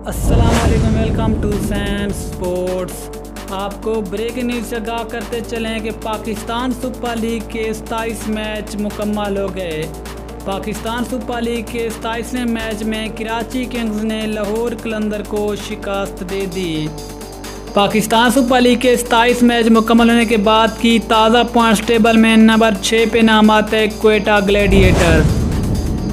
अस्सलाम वालेकुम, welcome to San sports. आपको ब्रेकिंग न्यूज़ से आगाह करते चलें कि पाकिस्तान सुपर लीग के 27 मैच मुकम्मल हो गए। पाकिस्तान सुपर लीग के 27वें मैच में कराची किंग्स ने लाहौर कलंदर को शिकस्त दे दी। पाकिस्तान सुपर लीग के 27 मैच मुकम्मल होने के बाद की ताज़ा पॉइंट्स टेबल में नंबर 6 पे नाम आता है क्वेटा ग्लैडिएटर।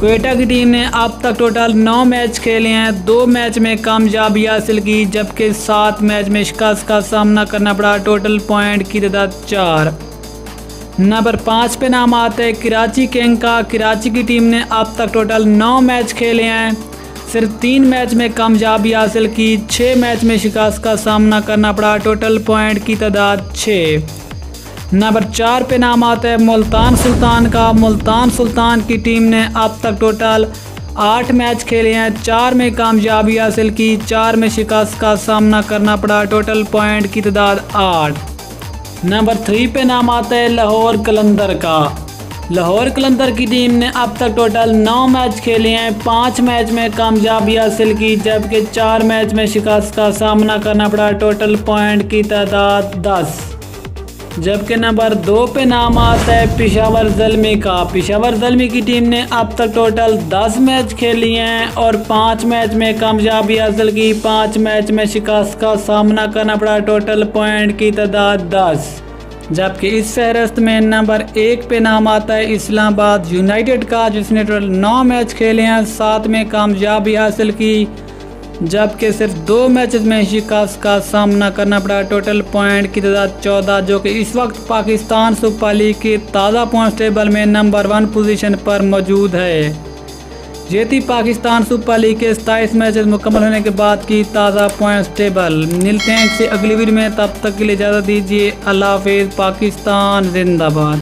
क्वेटा की टीम ने अब तक टोटल 9 मैच खेले हैं, 2 मैच में कामयाबी हासिल की, जबकि 7 मैच में शिकस्त का सामना करना पड़ा। टोटल पॉइंट की तादाद 4। नंबर 5 पे नाम आता है कराची किंग का। कराची की टीम ने अब तक टोटल 9 मैच खेले हैं, सिर्फ 3 मैच में कामयाबी हासिल की, 6 मैच में शिकस्त का सामना करना पड़ा। टोटल पॉइंट की तादाद 6। नंबर 4 पे नाम आता है मुल्तान सुल्तान का। मुल्तान सुल्तान की टीम ने अब तक टोटल 8 मैच खेले हैं, 4 में कामयाबी हासिल की, 4 में शिकस्त का सामना करना पड़ा। टोटल पॉइंट की तादाद 8। नंबर 3 पे नाम आता है लाहौर कलंदर का। लाहौर कलंदर की टीम ने अब तक टोटल 9 मैच खेले हैं, 5 मैच में कामयाबी हासिल की, जबकि 4 मैच में शिकस्त का सामना करना पड़ा। टोटल पॉइंट की तादाद 10। जबकि नंबर 2 पे नाम आता है पेशावर ज़ल्मी का। पेशावर ज़ल्मी की टीम ने अब तक टोटल 10 मैच खेली हैं और 5 मैच में कामयाबी हासिल की, 5 मैच में शिकस्त का सामना करना पड़ा। टोटल पॉइंट की तादाद 10। जबकि इस फहरिस्त में नंबर 1 पे नाम आता है इस्लामाबाद यूनाइटेड का, जिसने टोटल 9 मैच खेले हैं, 7 में कामयाबी हासिल की, जबकि सिर्फ 2 मैचेस में शिकस्त का सामना करना पड़ा। टोटल पॉइंट की तादाद 14, जो कि इस वक्त पाकिस्तान सुपर लीग के ताज़ा पॉइंट टेबल में नंबर 1 पोजीशन पर मौजूद है। ये थी पाकिस्तान सुपर लीग के 27 मैचेस मुकम्मल होने के बाद की ताज़ा पॉइंट टेबल। मिलते हैं इससे अगली वीडियो में, तब तक के लिए इजाज़त दीजिए। अल्लाह हाफिज़। पाकिस्तान जिंदाबाद।